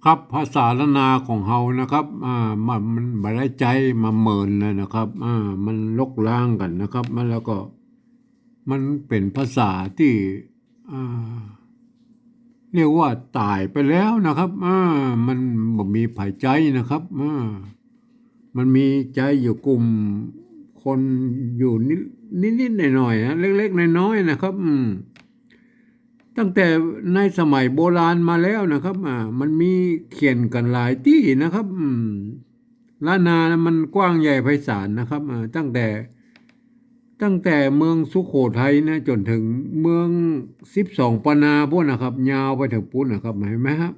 ครับภาษาละนาของเฮานะครับมันบาได้ใจมาเมินเลยนะครับมันลกล้างกันนะครับมันแล้วก็มันเป็นภาษาที่อ่าเรียกว่าตายไปแล้วนะครับมันบ่มีภายใจนะครับมันมีใจอยู่กลุ่มคนอยู่นิดหน่อยๆนะเล็กๆน้อยๆนะครับตั้งแต่ในสมัยโบราณมาแล้วนะครับมันมีเขียนกันหลายที่นะครับล้านนามันกว้างใหญ่ไพศาลนะครับตั้งแต่เมืองสุโขทัยนะจนถึงเมือง12ปนาพวกนะครับยาวไปถึงปุ้นนะครับเห็นไหมครับ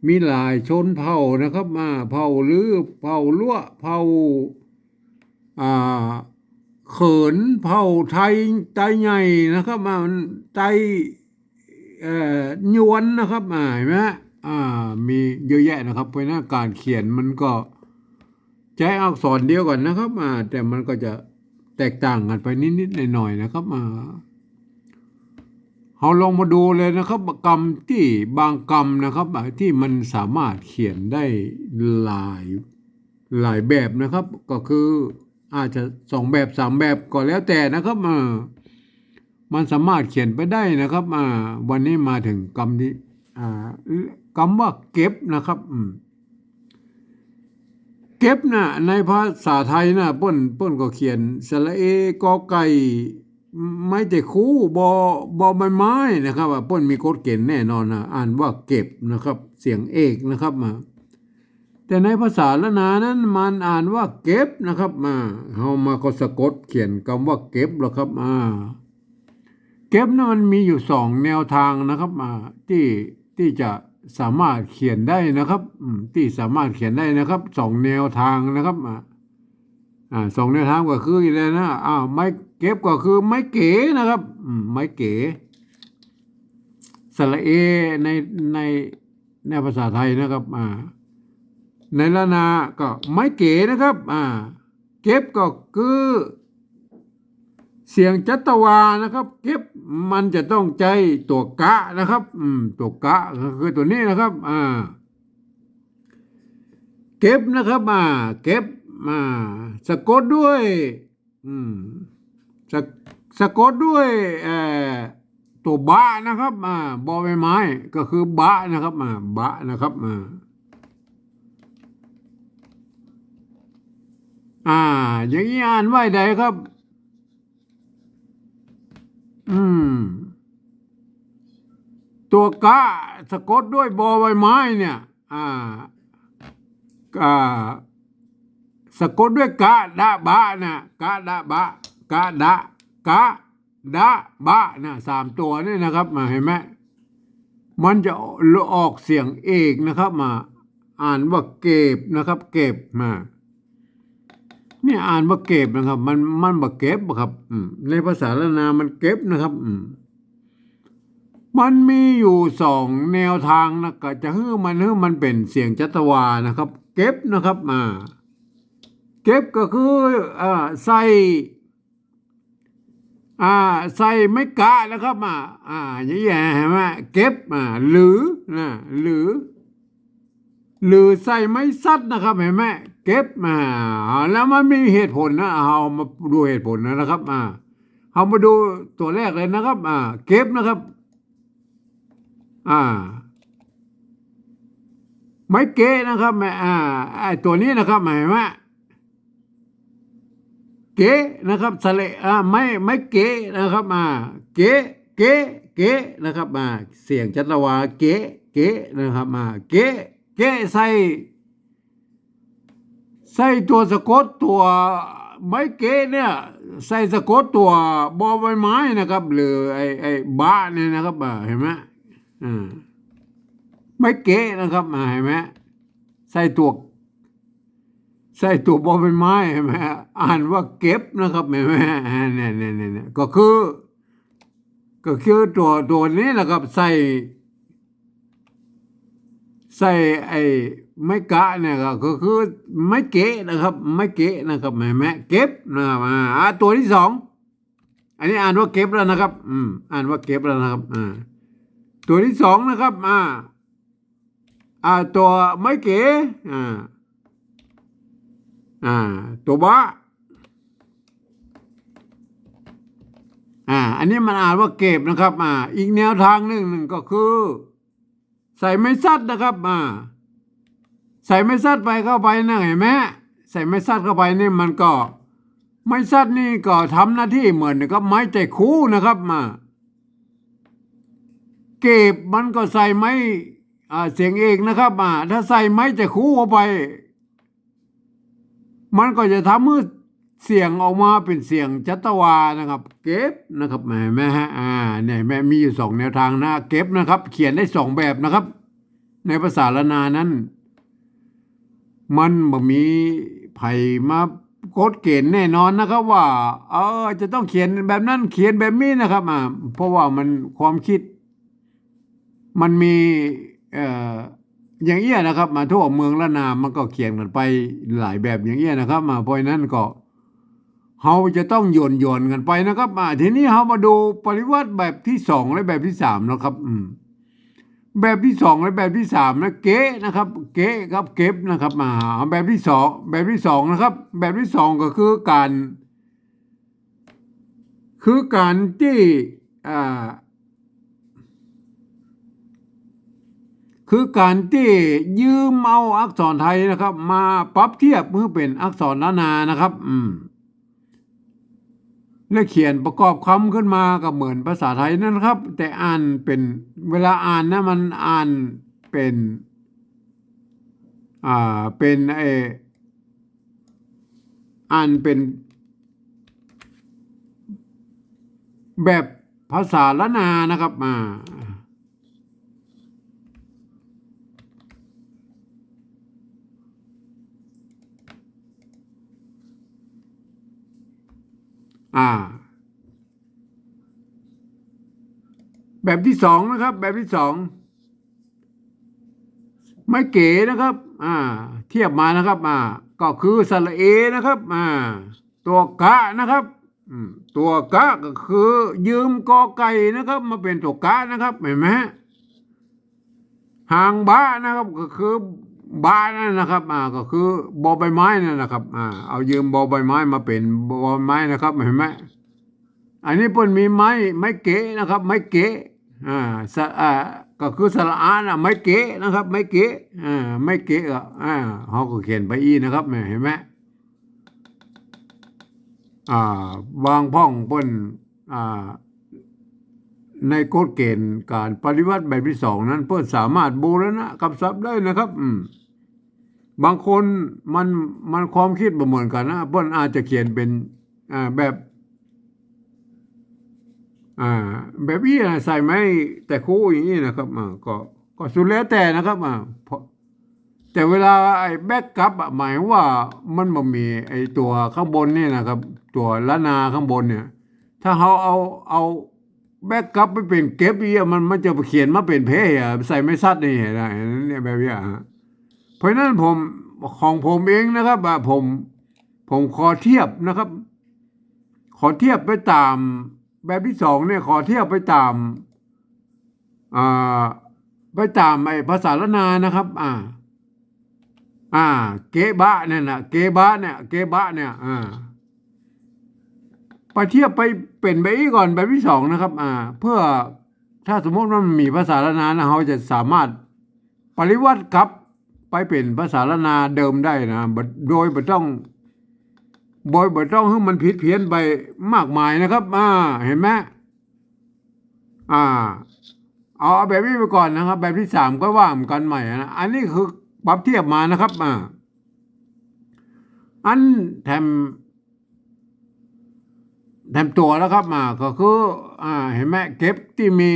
มีหลายชนเผ่านะครับเผ่าลือเผ่าลั่วเผ่าอ่าเขินเผ่าไทยไตใหญ่นะครับไตเอ่อยวนนะครับเห็นไหมมีเยอะแยะนะครับเพราะนั้นการเขียนมันก็ใช้อักษรเดียวกันนะครับแต่มันก็จะแตกต่างกันไปนิดๆหน่อยๆนะครับเราลองมาดูเลยนะครับกรรมที่บางกรรมนะครับที่มันสามารถเขียนได้หลายหลายแบบนะครับก็คืออาจจะ2 แบบ3 แบบก็แล้วแต่นะครับมันสามารถเขียนไปได้นะครับวันนี้มาถึงกรรมที่คำว่าเก็บนะครับเก็บนะในภาษาไทยนะเปิ้นก็เขียนสระเอกอไก่ไม่แต่คู่บอใบไม้นะครับเปิ้นมีกฎเกณฑ์แน่นอนนะอ่านว่าเก็บนะครับเสียงเอกนะครับแต่ในภาษาละนานั้นมันอ่านว่าเก็บนะครับเฮามาก็สะกดเขียนคำว่าเก็บแล้วครับเก็บนะมันมีอยู่2 แนวทางนะครับที่จะสามารถเขียนได้นะครับที่สามารถเขียนได้นะครับ2 แนวทางนะครับ2 แนวทางก็คืออะไรนะไม้เก็บก็คือไม้เก๋นะครับไม้เก๋สระเอในในในภาษาไทยนะครับในละนาก็ไม้เก๋นะครับเก็บก็คือเสียงจัตวานะครับเก็บมันจะต้องใจตัวกะนะครับตัวกะก็คือตัวนี้นะครับเก็บนะครับเก็บสะกดด้วยสะสะกดด้วยตัวบะนะครับบอใบไม้ก็คือบะนะครับบะนะครับอย่างนี้อ่านไว้ใดครับตัวกะสะกดด้วยบอใบไม้เนี่ยก็สะกดด้วยกะดะบะนะกะดะบะกะดะกะดะบะนะ3 ตัวนี่นะครับเห็นไหมมันจะออกเสียงเอกนะครับอ่านว่าเก็บนะครับเก็บนี่อ่านว่าเก็บนะครับมันบ่เก็บครับในภาษาละนามันเก็บนะครับมันมีอยู่2 แนวทางนะก็จะให้มันเป็นเสียงจัตวานะครับเก็บนะครับเก็บก็คือใส่ใส่ไม่กะนะครับอย่างเงี้ยเห็นไหมเก็บหรือนะหรือใส่ไม่ซัดนะครับเห็นไหมเก็บแล้วมันมีเหตุผลนะเอามาดูเหตุผลนะครับเอามาดูตัวแรกเลยนะครับเก็บนะครับไม่เก๋นะครับไอตัวนี้นะครับเห็นไหมเก๋นะครับสระไม่เก๋นะครับเก๋เก๋นะครับเสียงจัตวาเก๋นะครับเก๋ใส่ตัวสะกดตัวไม่เก๋เนี่ยใส่สะกดตัวบอใบไม้นะครับหรือไอ้บ้าเนี่ยนะครับเห็นไหมไม่เก๋นะครับเห็นไหมใส่ตัวบอใบไม้เห็นไหมอ่านว่าเก็บนะครับเห็นไหมเนี่ยก็คือตัวนี้แหละครับใส่ไอ้ไม่กะเนี่ยก็คือไม่เก๋นะครับไม่เก๋นะครับเห็นไหมเก็บนะครับตัวที่2อันนี้อ่านว่าเก็บแล้วนะครับอ่านว่าเก็บแล้วนะครับตัวที่2นะครับ ตัวไม้เก๋อ่าอ่าตัวบะอันนี้มันอ่านว่าเก็บนะครับอีกแนวทางหนึ่งก็คือ ใส่ไม้ซัดนะครับใส่ไม้ซัดไปเข้าไปนะเห็นไหมใส่ไม้ซัดเข้าไปนี่มันก็ไม้ซัดนี่ก็ทำหน้าที่เหมือนกับไม้ใจคูนะครับเก็บมันก็ใส่ไม้เสียงเอกนะครับถ้าใส่ไม้ใจคูเข้าไปมันก็จะทำให้เสียงออกมาเป็นเสียงจัตวานะครับเก็บนะครับเห็นไหมฮะเนี่ยแม่มีอยู่2 แนวทางนะเก็บนะครับเขียนได้2 แบบนะครับในภาษาละนานั้นมันบ่มีไผมากฎเกณฑ์แน่นอนนะครับว่าจะต้องเขียนแบบนั้นเขียนแบบนี้นะครับเพราะว่ามันความคิดมันมีอย่างเงี้ยนะครับทั่วเมืองละนามันก็เขียนกันไปหลายแบบอย่างเงี้ยนะครับเพราะนั้นก็เราจะต้องโยนกันไปนะครับทีนี้เรามาดูปริวัติแบบที่2และแบบที่3นะครับแบบที่2และแบบที่3นะเก๋นะครับเก๋ครับเก็บนะครับแบบที่2นะครับแบบที่2ก็คือการที่ยืมเอาอักษรไทยนะครับมาปรับเทียบเพื่อเป็นอักษรล้านนานะครับและเขียนประกอบคำขึ้นมาก็เหมือนภาษาไทยนั่นครับ แต่อ่านเป็นเวลาอ่านนะมันอ่านเป็นเป็นอ่านเป็นแบบภาษาล้านนานะครับแบบที่2นะครับแบบที่2ไม่เก๋นะครับเทียบมานะครับก็คือสระเอนะครับตัวกะนะครับตัวกะก็คือยืมกอไก่นะครับมาเป็นตัวกะนะครับเห็นไหมหางบะนะครับก็คือบะนั่นนะครับก็คือบอใบไม้นั่นนะครับเอายืมบอใบไม้มาเป็นบอใบไม้นะครับเห็นไหมอันนี้เพิ่นมีไม้เก๋นะครับไม้เก๋ก็คือสระอาไม้เก๋นะครับไม้เก๋ไม้เก๋เขาก็เขียนไปอีนะครับเห็นไหมบางพ่องเพิ่นในกฎเกณฑ์การปฏิวัติแบบที่2นั้นเพิ่นสามารถบูรณะกับศัพท์ได้นะครับบางคนมันความคิดบ่เหมือนกันนะเพิ่นอาจจะเขียนเป็นแบบแบบนี้ใส่ไม้แต่คู่อย่างนี้นะครับก็สุดแล้วแต่นะครับแต่เวลาไอ้แบ็กกับหมายว่ามันบ่มีไอ้ตัวข้างบนนี่นะครับ ตัวละนาข้างบนเนี่ย ถ้าเขาเอาแบ็กกับไปเป็นเก็บอีมันจะเขียนมาเป็นเพย์ใส่ไม่ซัดนี่นะเนี่ยแบบนี้เพราะนั้นของผมเองนะครับผมขอเทียบนะครับ ขอเทียบไปตามแบบที่2เนี่ยขอเทียบไปตามไอ้ภาษาละนานะครับเกบะเนี่ยนะเกบะเนี่ยไปเทียบไปเป็นไปอีกก่อนแบบที่2นะครับเพื่อถ้าสมมติว่ามันมีภาษาละนานะเขาจะสามารถปริวัติกลับไปเป็นภาษาละนาเดิมได้นะโดยไม่ต้องให้มันผิดเพี้ยนไปมากมายนะครับเห็นไหมเอาแบบนี้ไปก่อนนะครับ แบบที่3ก็ว่ากันใหม่นะอันนี้คือปรับเทียบมานะครับอันแถมตัวแล้วครับก็คือเห็นไหมเก็บที่มี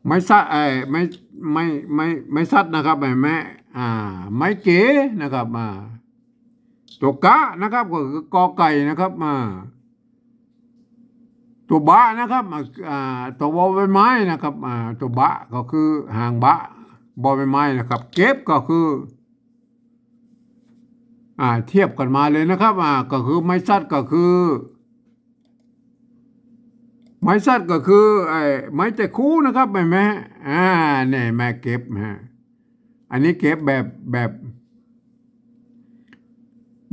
ไม้ซัดไม่ซัดนะครับเห็นไหมไม้เก๋นะครับตัวกะนะครับก็คือกอไก่นะครับตัวบะนะครับตัวบอใบไม้นะครับตัวบะก็คือหางบะบอใบไม้นะครับเก็บก็คือเทียบกันมาเลยนะครับก็คือไม้ซัดก็คือไม้ซัดก็คือไม้แต่คู่นะครับเห็นไหมเนี่ยแม่เก็บ อันนี้เก็บแ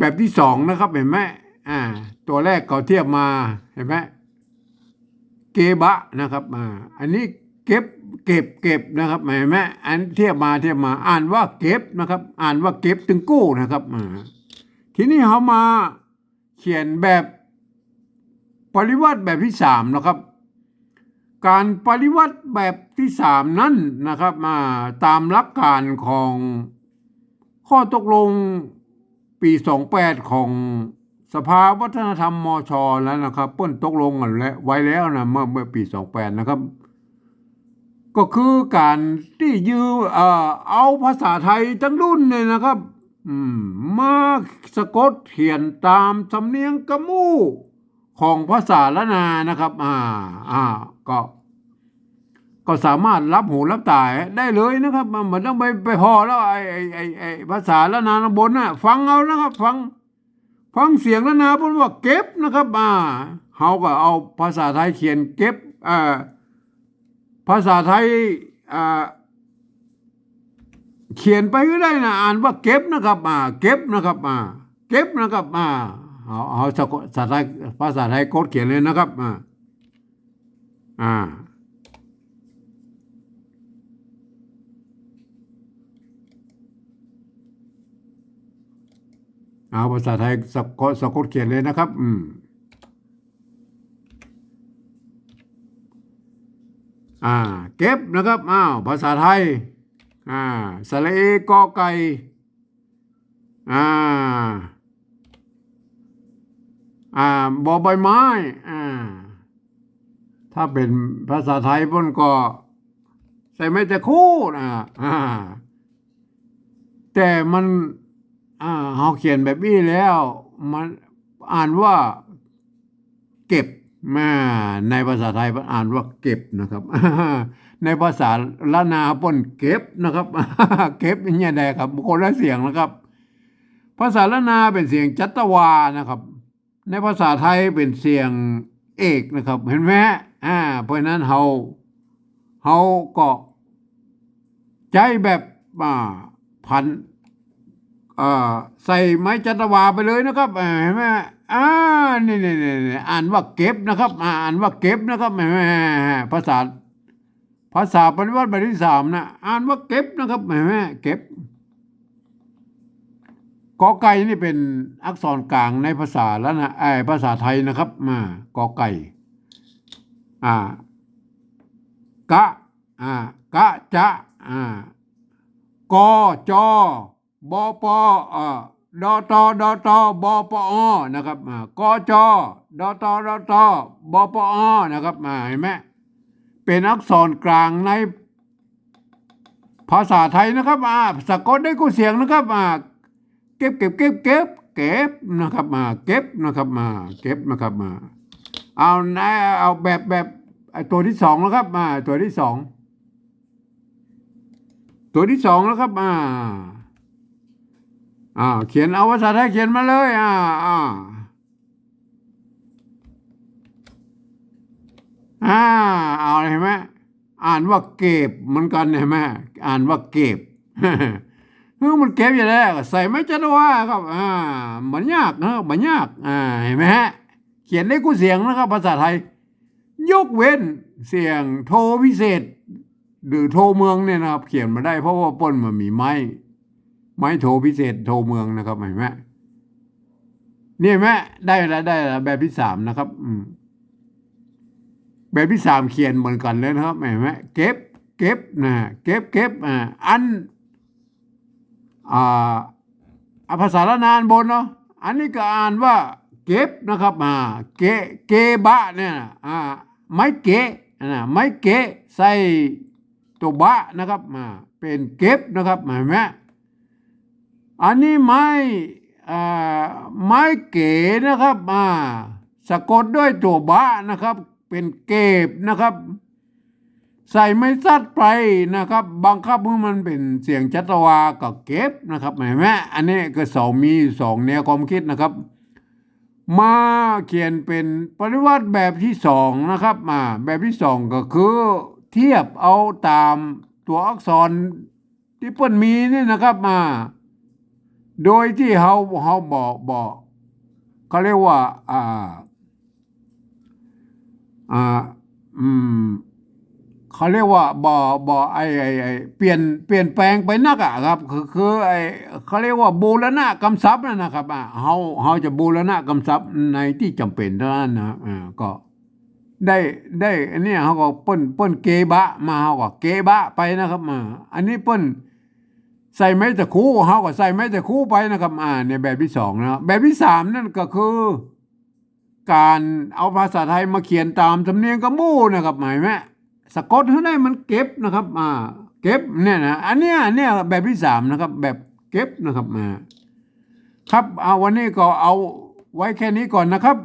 บบที่สองนะครับเห็นไหมตัวแรกเขาเทียบมาเห็นไหมเกบะนะครับอันนี้เก็บนะครับเห็นไหมอันเทียบมาอ่านว่าเก็บนะครับอ่านว่าเก็บตึงกู้นะครับทีนี้เขามาเขียนแบบปริวัติแบบที่สามนะครับการปริวัติแบบที่สามนั้นนะครับตามหลักการของข้อตกลงปี28ของสภาวัฒนธรรมมชแล้วนะครับเปิ้นตกลงกันแล้วไว้แล้วนะเมื่อปี28นะครับก็คือการที่เอาภาษาไทยทั้งรุ่นเนี่ยนะครับมาสะกดเขียนตามสำเนียงกะมู่ของภาษาละนานะครับก็สามารถรับหูรับตาได้เลยนะครับมันต้องไปพอแล้วไอ้ภาษาละนาบนน่ะฟังเอานะครับฟังเสียงละนาบนว่าเก็บนะครับเขาก็เอาภาษาไทยเขียนเก็บภาษาไทยเขียนไปก็ได้นะอ่านว่าเก็บนะครับเก็บนะครับเก็บนะครับเอาภาษาไทยกดเขียนเลยนะครับเอาภาษาไทยสะกดเขียนเลยนะครับเก็บนะครับภาษาไทยสระเอกอไก่บอใบไม้ถ้าเป็นภาษาไทยพ่นก็ใส่ไม่แต่คู่แต่มันเขาเขียนแบบนี้แล้วมันอ่านว่าเก็บในภาษาไทยอ่านว่าเก็บนะครับในภาษาละนาป่นเก็บนะครับเก็บอย่างเงี้ยได้ครับคนละเสียงนะครับภาษาละนาเป็นเสียงจัตวานะครับในภาษาไทยเป็นเสียงเอกนะครับเห็นไหมเพราะนั้นเขาก็ใจแบบพันใส่ไม้จัตวาไปเลยนะครับเห็นไหมนี่อ่านว่าเก็บนะครับอ่านว่าเก็บนะครับเห็นไหมภาษาปริวัติแบบที่สามนะอ่านว่าเก็บนะครับเห็นไหมเก็บกอไก่นี่เป็นอักษรกลางในภาษาแล้วนะภาษาไทยนะครับกอไก่กะจะกอจอบอปอดอตบอปอนะครับกอจอดอตบอปอนะครับเห็นไหมเป็นอักษรกลางในภาษาไทยนะครับสะกดได้คู่เสียงนะครับเก็บนะครับเก็บนะครับเก็บนะครับเอาแบบตัวที่สองนะครับตัวที่สองแล้วครับเขียนเอาภาษาไทยเขียนมาเลยเอาเห็นไหมอ่านว่าเก็บเหมือนกันเห็นไหมอ่านว่าเก็บมันเก็บอยู่แล้วใส่ไม่จัดว่าครับมันยากนะมันยากเห็นไหมฮะเขียนได้กูเสียงนะครับภาษาไทยยกเว้นเสียงโทพิเศษหรือโทเมืองเนี่ยนะครับเขียนมาได้เพราะว่าป้นมันมีไม้โทพิเศษโทเมืองนะครับเห็นไหมนี่ไหมได้แล้วแบบที่สามนะครับแบบที่สามเขียนเหมือนกันเลยนะครับเห็นไหมเก็บนะเก็บอันภาษาละนานบนเนาะอันนี้ก็อ่านว่าเก็บนะครับเกบะเนี่ยไม้เกะไม้เกะใส่ตัวบะนะครับเป็นเก็บนะครับเห็นไหมอันนี้ไม้เก๋นะครับสะกดด้วยตัวบะนะครับเป็นเก็บนะครับใส่ไม่ซัดไปนะครับบังคับให้มันเป็นเสียงจัตวากับเก็บนะครับเห็นไหมอันนี้ก็มีสองแนวความคิดนะครับมาเขียนเป็นปริวัติแบบที่สองนะครับแบบที่สองก็คือเทียบเอาตามตัวอักษรที่ ที่เปิ้นมีนี่นะครับมาโดยที่เขาบอกเขาเรียกว่าอ่าอืมเขาเรียกว่าบ่ไอเปลี่ยนแปลงไปนักอะครับคือไอเขาเรียกว่าบูรณะกำชับนะครับเขาจะบูรณะกำชับในที่จำเป็นเท่านั้นนะก็ได้อันนี้เขาก็เปิ้นเกบะมาเขาก็เกบะไปนะครับมาอันนี้เปิ้นใส่ไม้ตะคูเขาก็ใส่ไม้ตะคูไปนะครับในแบบที่สองนะแบบที่สามนั่นก็คือ การเอาภาษาไทยมาเขียนตามสำเนียงกระมูนะครับหมายไหมสะกดให้ได้มันเก็บนะครับเก็บเนี่ยนะอันเนี้ยแบบที่สามนะครับแบบเก็บนะครับครับเอาวันนี้ก็เอาไว้แค่นี้ก่อนนะครับ